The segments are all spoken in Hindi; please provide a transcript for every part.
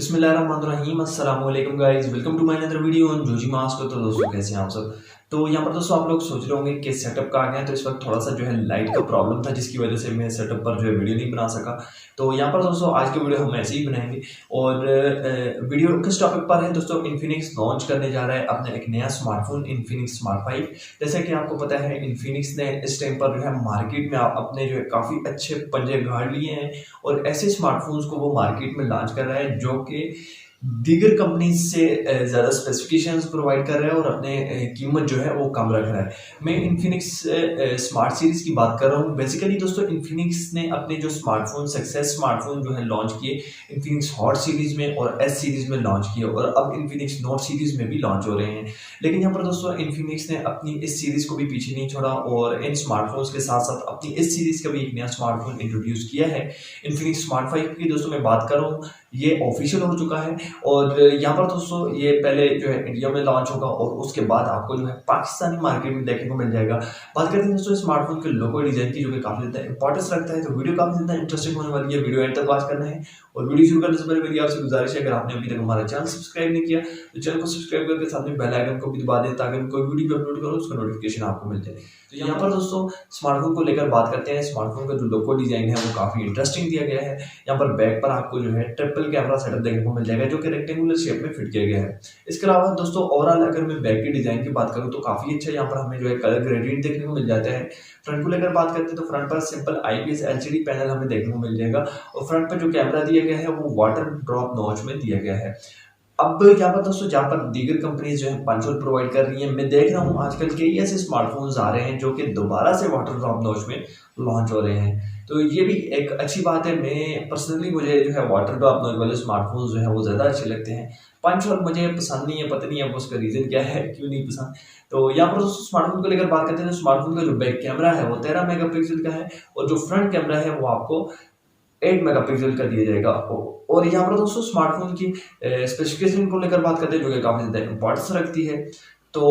बिस्मिल्लाहिर्रहमानिर्रहीम अस्सलाम वालेकुम guys, welcome to my another video on जोजी मास्क। तो दोस्तों कैसे हैं आप सब। तो यहाँ पर दोस्तों आप लोग सोच रहे होंगे कि सेटअप का आ गया है, तो इस वक्त थोड़ा सा जो है लाइट का प्रॉब्लम था जिसकी वजह से मैं सेटअप पर जो है वीडियो नहीं बना सका। तो यहाँ पर दोस्तों आज की वीडियो हम ऐसे ही बनाएंगे और वीडियो किस टॉपिक पर है दोस्तों। इन्फिनिक्स लॉन्च करने जा रहा है अपना एक नया स्मार्टफोन इन्फिनिक्स स्मार्ट 5। जैसा कि आपको पता है इन्फिनिक्स ने इस टाइम पर जो है मार्केट में अपने जो है काफ़ी अच्छे पंजे गाड़ लिए हैं और ऐसे स्मार्टफोन्स को वो मार्केट में लॉन्च कर रहा है जो कि दीगर कंपनीज से ज़्यादा स्पेसिफिकेशंस प्रोवाइड कर रहा है और अपने कीमत जो है वो कम रख रहा है। मैं इन्फिनिक्स स्मार्ट सीरीज़ की बात कर रहा हूँ। बेसिकली दोस्तों इन्फिनिक्स ने अपने जो स्मार्टफोन सक्सेस स्मार्टफोन जो है लॉन्च किए इन्फिनिक्स हॉट सीरीज़ में और एस सीरीज़ में लॉन्च किए और अब इन्फिनिक्स नोट सीरीज़ में भी लॉन्च हो रहे हैं। लेकिन यहाँ पर दोस्तों इन्फिनिक्स ने अपनी इस सीरीज़ को भी पीछे नहीं छोड़ा और इन स्मार्टफोन्स के साथ साथ अपनी इस सीरीज़ का भी एक नया स्मार्टफोन इंट्रोड्यूस किया है। इन्फिनिक्स स्मार्ट 5 की दोस्तों मैं बात कर रहा हूँ, ये ऑफिशियल हो चुका है और यहाँ पर दोस्तों ये पहले जो है इंडिया में लॉन्च होगा और उसके बाद आपको जो है पाकिस्तानी मार्केट में देखने को मिल जाएगा। बात करते हैं दोस्तों स्मार्टफोन के लोगो डिजाइन की, जो कि काफी ज्यादा इंपॉर्टेंस रखता है। तो वीडियो काफी ज्यादा इंटरेस्टिंग होने वाली है, वीडियो एंड तक वॉच करना है। और वीडियो शुरू करने से पहले मेरी आपसे गुजारिश है, अगर आपने अभी तक हमारा चैनल सब्सक्राइब नहीं किया तो चैनल को सब्सक्राइब करके साथ में बेल आइकन को भी दबा दें ताकि कोई वीडियो अपलोड करो उसका नोटिफिकेशन आपको मिल जाए। तो यहाँ पर दोस्तों स्मार्टफोन को लेकर बात करते हैं। स्मार्टफोन का जो लोगो डिजाइन है वो काफी इंटरेस्टिंग दिया गया है। यहाँ पर बैक पर आपको जो है ट्रिपल कैमरा सेटअप देखने को मिल जाएगा जो कि रेक्टेंगुलर शेप में फिट किया गया है। इसके अलावा दोस्तों ओवरऑल अगर मैं बैक की डिजाइन की बात करूँ तो काफी अच्छा यहाँ पर हमें जो है कलर ग्रेडियंट देखने को मिल जाता है। फ्रंट को लेकर बात करते हैं तो फ्रंट पर सिंपल आईपीएस एलसीडी पैनल हमें देखने को मिल जाएगा और फ्रंट पर जो कैमरा दिया गया है वो वाटर ड्रॉप नॉच में दिया गया है। अब यहाँ पर दोस्तों जहाँ पर दीगर कंपनीज जो है पंचोल प्रोवाइड कर रही है, मैं देख रहा हूँ आजकल कई ऐसे स्मार्टफोन्स आ रहे हैं जो कि दोबारा से वाटर ड्रॉप नॉच में लॉन्च हो रहे हैं। तो ये भी एक अच्छी बात है। मैं पर्सनली मुझे जो है वाटर ड्रॉप नॉच वाले स्मार्टफोन्स जो है वो ज़्यादा अच्छे लगते हैं। पंच होल मुझे पसंद नहीं है, पता नहीं है उसका रीज़न क्या है क्यों नहीं पसंद। तो यहाँ पर दोस्तों स्मार्टफोन को लेकर बात करते हैं तो स्मार्टफोन का जो बैक कैमरा है वो 13 मेगापिक्सल का है और जो फ्रंट कैमरा है वो आपको 8 मेगापिक्सल का दिया जाएगा। और यहाँ पर दोस्तों स्मार्टफोन की स्पेसिफिकेशन को लेकर बात करते हैं जो कि काफ़ी ज़्यादा इंपॉर्टेंस रखती है। तो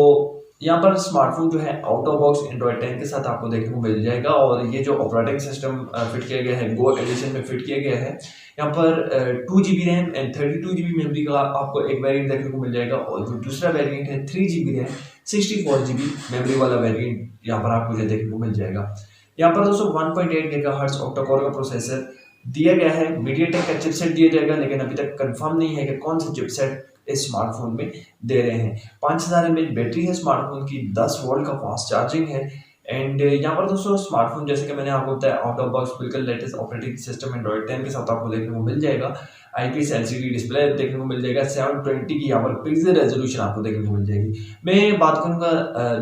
यहाँ पर स्मार्टफोन जो है आउट ऑफ बॉक्स एंड्रॉइड 10 के साथ आपको देखने को मिल जाएगा और ये जो ऑपरेटिंग सिस्टम फिट किया गया है गो एडिशन में फिट किया गया है। यहाँ पर 2 GB RAM and 32 GB memory का आपको एक वेरिएंट देखने को मिल जाएगा और जो दूसरा वेरिएंट है 3 GB रैम 64 GB मेमोरी वाला वेरिएंट यहाँ पर आपको देखने को मिल जाएगा। यहाँ पर दोस्तों 1.8 GHz ऑक्टा कोर का प्रोसेसर दिया गया है। मीडियाटेक का चिपसेट दिया जाएगा लेकिन अभी तक कंफर्म नहीं है कि कौन सा चिपसेट इस स्मार्टफोन में दे रहे हैं। 5000 mAh बैटरी है स्मार्टफोन की, 10 वोल्ट का फास्ट चार्जिंग है। एंड यहाँ पर दोस्तों स्मार्टफोन जैसे कि मैंने आपको बताया आउट ऑफ बॉक्स बिल्कुल लेटेस्ट ऑपरेटिंग सिस्टम एंड्रॉइड 10 के साथ आपको देखने को मिल जाएगा। आईपीएस एलसीडी डिस्प्ले देखने को मिल जाएगा। 720 की यहाँ पर पिक्सल रेजोल्यूशन आपको देखने को मिल जाएगी। मैं बात करूंगा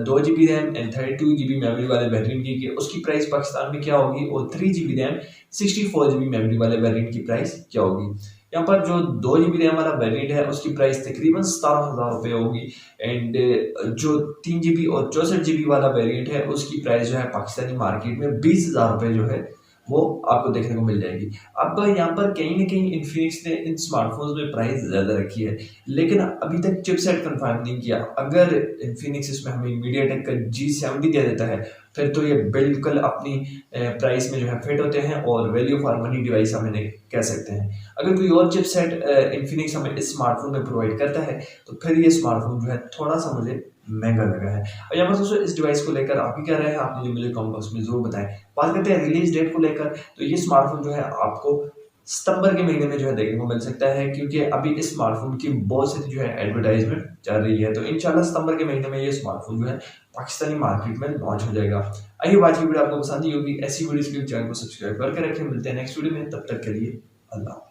2 GB RAM and 32 GB memory वाले वेरिएंट की उसकी प्राइस पाकिस्तान में क्या होगी और 3 GB रैम 64 GB मेमोरी वाले वेरिएंट की प्राइस क्या होगी। यहाँ पर जो 2 GB रैम वाला वेरिएंट है उसकी प्राइस तकरीबन 17,000 रुपये होगी एंड जो 3 GB और 64 GB वाला वेरिएंट है उसकी प्राइस जो है पाकिस्तानी मार्केट में 20,000 रुपये जो है वो आपको देखने को मिल जाएगी। अब यहाँ पर कहीं ना कहीं इन्फिनिक्स ने इन स्मार्टफोन्स में प्राइस ज़्यादा रखी है लेकिन अभी तक चिपसेट कंफर्म नहीं किया। अगर इन्फिनिक्स इसमें हमें मीडियाटेक का G70 दे देता है फिर तो ये बिल्कुल अपनी प्राइस में जो है फिट होते हैं और वैल्यू फॉर मनी डिवाइस हम इन्हें कह सकते हैं। अगर कोई और चिपसेट इन्फिनिक्स हमें इस स्मार्टफोन में प्रोवाइड करता है तो फिर ये स्मार्टफोन जो है थोड़ा सा मुझे महंगा लगा है। और यहाँ पर दोस्तों इस डिवाइस को लेकर आपकी क्या राय है आपने जो मुझे कमेंट बॉक्स में जरूर बताएं। बात करते हैं रिलीज डेट को लेकर तो ये स्मार्टफोन जो है आपको सितंबर के महीने में जो है देखने को मिल सकता है क्योंकि अभी इस स्मार्टफोन की बहुत सारी जो है एडवर्टाइजमेंट चल रही है। तो इंशाल्लाह सितंबर के महीने में ये स्मार्टफोन जो है पाकिस्तानी मार्केट में लॉन्च हो जाएगा। आई आज की वीडियो आपको पसंद आई होगी। ऐसी वीडियोस के लिए चैनल को सब्सक्राइब करके रखें। मिलते हैं नेक्स्ट वीडियो में, तब तक के लिए अल्लाह।